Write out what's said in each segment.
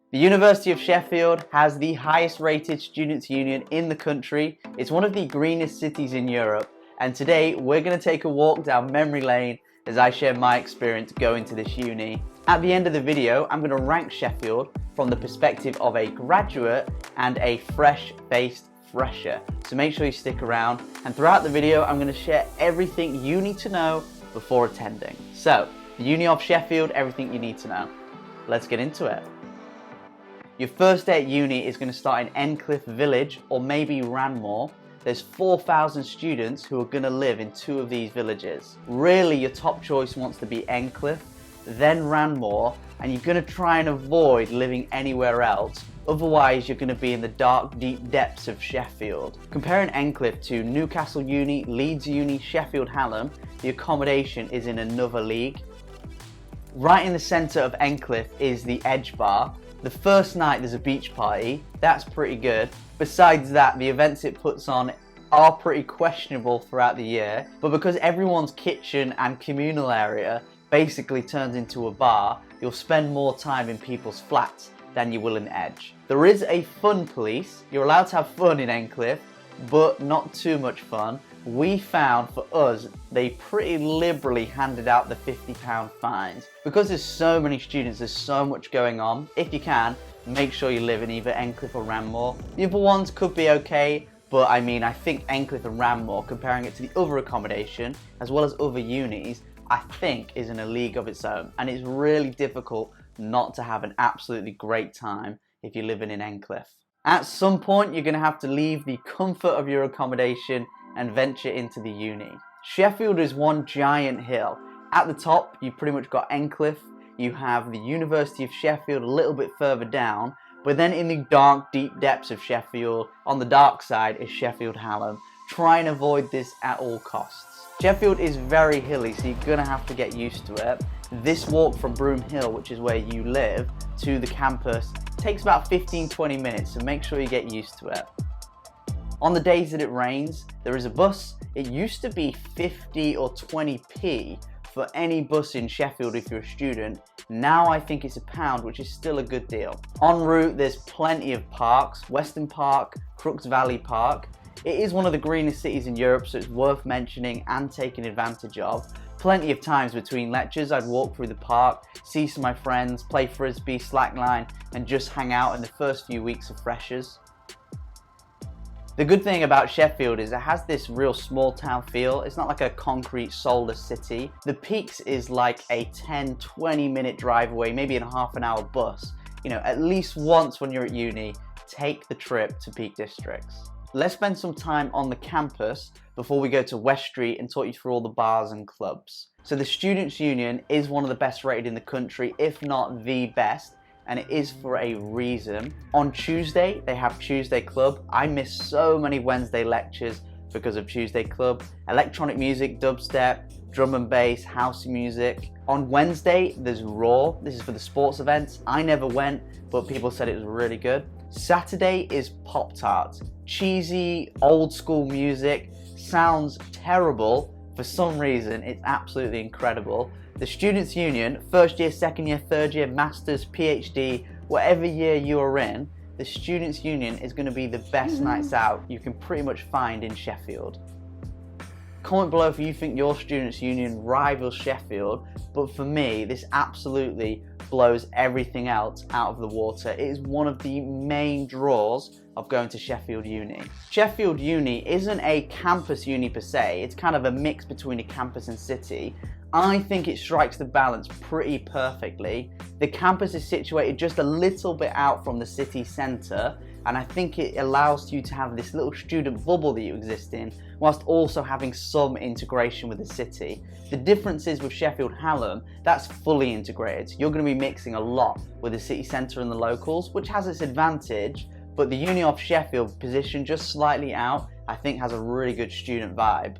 The University of Sheffield has the highest rated students' union in the country. It's one of the greenest cities in Europe, and today we're going to take a walk down memory lane as I share my experience going to this uni. At the end of the video, I'm going to rank Sheffield from the perspective of a graduate and a fresh-faced fresher. So make sure you stick around, and throughout the video I'm going to share everything you need to know before attending. So, the Uni of Sheffield, everything you need to know. Let's get into it. Your first day at uni is going to start in Endcliffe village or maybe Ranmoor. There's 4,000 students who are going to live in two of these villages. Really, your top choice wants to be Endcliffe, then Ranmoor, and you're going to try and avoid living anywhere else. Otherwise, you're going to be in the dark, deep depths of Sheffield. Comparing Endcliffe to Newcastle Uni, Leeds Uni, Sheffield Hallam, the accommodation is in another league. Right in the centre of Endcliffe is the Edge Bar. The first night there's a beach party, that's pretty good. Besides that, the events it puts on are pretty questionable throughout the year, but because everyone's kitchen and communal area basically turns into a bar, you'll spend more time in people's flats than you will in Edge. There is a fun police. You're allowed to have fun in Endcliffe, but not too much fun. We found, for us, they pretty liberally handed out the £50 fines. Because there's so many students, there's so much going on, if you can, make sure you live in either Endcliffe or Ranmoor. The other ones could be okay, but I think Endcliffe and Ranmoor, comparing it to the other accommodation, as well as other unis, I think is in a league of its own. And it's really difficult not to have an absolutely great time if you're living in Endcliffe. At some point, you're going to have to leave the comfort of your accommodation and venture into the uni. Sheffield is one giant hill. At the top, you've pretty much got Endcliffe, you have the University of Sheffield a little bit further down, but then in the dark, deep depths of Sheffield, on the dark side is Sheffield Hallam. Try and avoid this at all costs. Sheffield is very hilly, so you're gonna have to get used to it. This walk from Broom Hill, which is where you live, to the campus takes about 15-20 minutes, so make sure you get used to it. On the days that it rains, there is a bus. It used to be 50 or 20p for any bus in Sheffield if you're a student. Now I think it's £1, which is still a good deal. En route, there's plenty of parks. Western Park, Crookes Valley Park. It is one of the greenest cities in Europe, so it's worth mentioning and taking advantage of. Plenty of times between lectures, I'd walk through the park, see some of my friends, play frisbee, slackline, and just hang out in the first few weeks of freshers. The good thing about Sheffield is it has this real small town feel. It's not like a concrete soulless city. The Peaks is like a 10-20 minute drive away, maybe in a half an hour bus. You know, at least once when you're at uni, take the trip to Peak Districts. Let's spend some time on the campus before we go to West Street and talk you through all the bars and clubs. So the Students' Union is one of the best rated in the country, if not the best, and it is for a reason. On Tuesday, they have Tuesday Club. I miss so many Wednesday lectures because of Tuesday Club. Electronic music, dubstep, drum and bass, house music. On Wednesday, there's Raw. This is for the sports events. I never went, but people said it was really good. Saturday is Pop-Tarts. Cheesy, old school music. Sounds terrible. For some reason, it's absolutely incredible. The Students' Union, first year, second year, third year, masters, PhD, whatever year you are in, the Students' Union is going to be the best nights out you can pretty much find in Sheffield. Comment below if you think your Students' Union rivals Sheffield, but for me, this absolutely blows everything else out of the water. It is one of the main draws of going to Sheffield Uni. Sheffield Uni isn't a campus uni per se, it's kind of a mix between a campus and city. I think it strikes the balance pretty perfectly. The campus is situated just a little bit out from the city centre, and I think it allows you to have this little student bubble that you exist in, whilst also having some integration with the city. The difference is with Sheffield Hallam, that's fully integrated. You're going to be mixing a lot with the city centre and the locals, which has its advantage, but the Uni of Sheffield, positioned just slightly out, I think has a really good student vibe.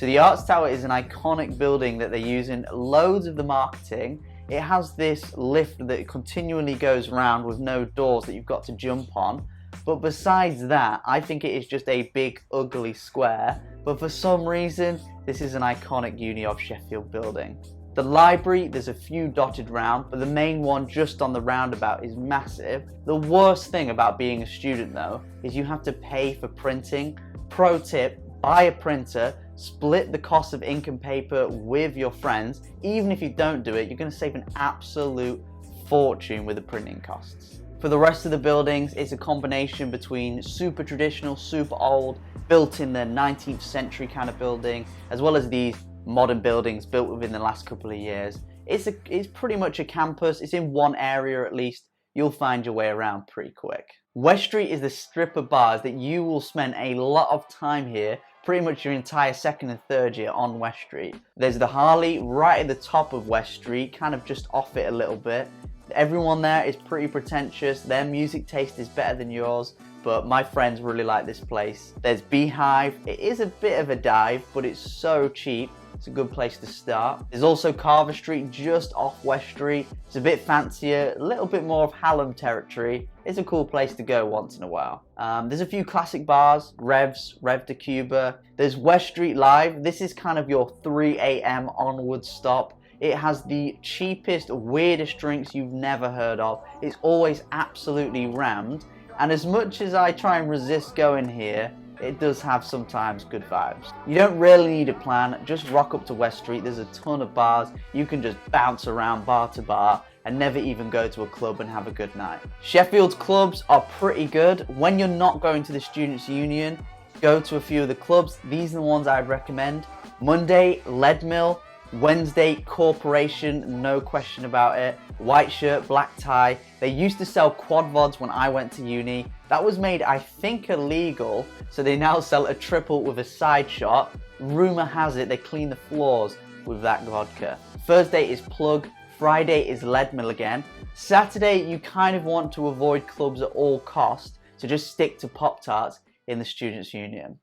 So the Arts Tower is an iconic building that they use in loads of the marketing. It has this lift that continually goes around with no doors that you've got to jump on. But besides that, I think it is just a big ugly square. But for some reason, this is an iconic Uni of Sheffield building. The library, there's a few dotted round, but the main one just on the roundabout is massive. The worst thing about being a student though, is you have to pay for printing. Pro tip, buy a printer, split the cost of ink and paper with your friends. Even if you don't do it, you're going to save an absolute fortune with the printing costs. For the rest of the buildings, it's a combination between super traditional, super old, built in the 19th century kind of building, as well as these modern buildings built within the last couple of years. It's pretty much a campus. It's in one area at least. You'll find your way around pretty quick. West Street is the strip of bars that you will spend a lot of time here, pretty much your entire second and third year on West Street. There's the Harley right at the top of West Street, kind of just off it a little bit. Everyone there is pretty pretentious. Their music taste is better than yours, but my friends really like this place. There's Beehive. It is a bit of a dive, but it's so cheap. It's a good place to start. There's also Carver Street just off West Street. It's a bit fancier, a little bit more of Hallam territory. It's a cool place to go once in a while. There's a few classic bars, Revs, Rev de Cuba. There's West Street Live. This is kind of your 3 a.m. onwards stop. It has the cheapest, weirdest drinks you've never heard of. It's always absolutely rammed. And as much as I try and resist going here, it does have sometimes good vibes. You don't really need a plan, just rock up to West Street. There's a ton of bars. You can just bounce around bar to bar and never even go to a club and have a good night. Sheffield's clubs are pretty good. When you're not going to the Students' Union, go to a few of the clubs. These are the ones I'd recommend. Monday, Lead Mill. Wednesday, Corporation, no question about it. White shirt, black tie. They used to sell quad vods when I went to uni. That was made, I think, illegal, so they now sell a triple with a side shot. Rumor has it they clean the floors with that vodka. Thursday is Plug. Friday is Lead Mill again. Saturday, you kind of want to avoid clubs at all costs, so just stick to Pop-Tarts in the Students' Union.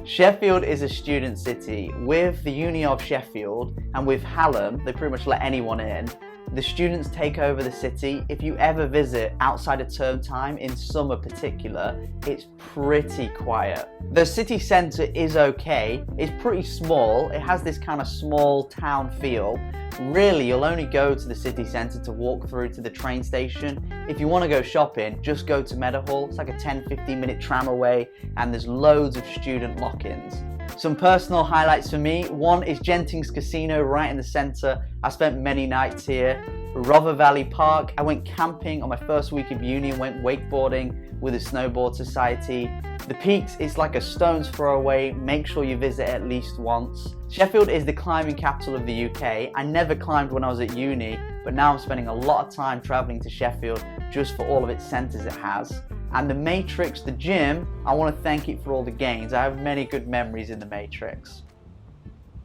Sheffield is a student city. With the Uni of Sheffield and with Hallam, they pretty much let anyone in. The students take over the city. If you ever visit outside of term time, in summer particular, it's pretty quiet. The city centre is okay. It's pretty small. It has this kind of small town feel. Really, you'll only go to the city centre to walk through to the train station. If you want to go shopping, just go to Meadowhall. It's like a 10-15 minute tram away, and there's loads of student lock-ins. Some personal highlights for me. One is Gentings Casino right in the centre. I spent many nights here. Rother Valley Park. I went camping on my first week of uni and went wakeboarding with a snowboard society. The Peaks is like a stone's throw away. Make sure you visit at least once. Sheffield is the climbing capital of the UK. I never climbed when I was at uni, but now I'm spending a lot of time travelling to Sheffield just for all of its centres it has. And the Matrix, the gym, I want to thank it for all the gains. I have many good memories in the Matrix.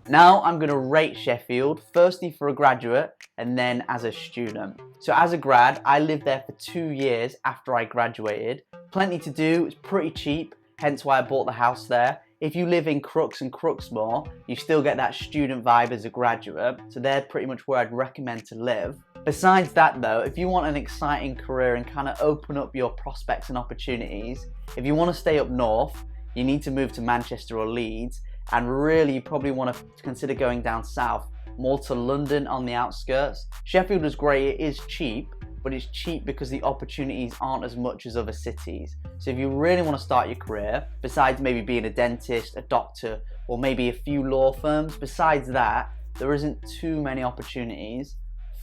Now I'm going to rate Sheffield, firstly for a graduate and then as a student. So as a grad, I lived there for 2 years after I graduated. Plenty to do, it's pretty cheap, hence why I bought the house there. If you live in Crookes and Crookesmore, you still get that student vibe as a graduate, so they're pretty much where I'd recommend to live. Besides that though, if you want an exciting career and kind of open up your prospects and opportunities, if you want to stay up north, you need to move to Manchester or Leeds, and really you probably want to consider going down south, more to London on the outskirts. Sheffield is great, it is cheap, but it's cheap because the opportunities aren't as much as other cities. So if you really want to start your career, besides maybe being a dentist, a doctor, or maybe a few law firms, besides that, there isn't too many opportunities.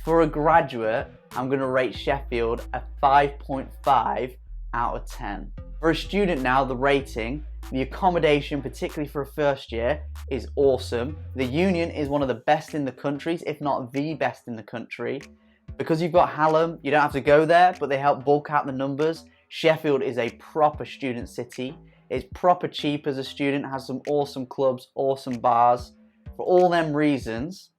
For a graduate, I'm going to rate Sheffield a 5.5 out of 10. For a student now, the rating, the accommodation, particularly for a first year, is awesome. The Union is one of the best in the country, if not the best in the country. Because you've got Hallam, you don't have to go there, but they help bulk out the numbers. Sheffield is a proper student city. It's proper cheap as a student, has some awesome clubs, awesome bars. For all them reasons,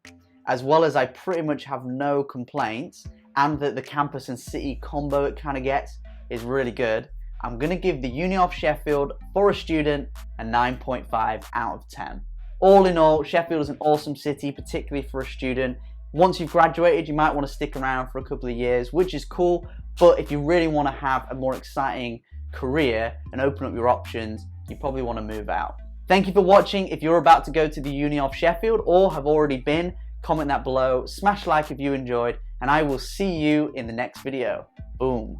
as well as I pretty much have no complaints, and that the campus and city combo it kind of gets is really good, I'm going to give the Uni of Sheffield, for a student, a 9.5 out of 10. All in all, Sheffield is an awesome city, particularly for a student. Once you've graduated, you might want to stick around for a couple of years, which is cool, but if you really want to have a more exciting career and open up your options, you probably want to move out. Thank you for watching. If you're about to go to the Uni of Sheffield or have already been, comment that below, smash like if you enjoyed, and I will see you in the next video. Boom.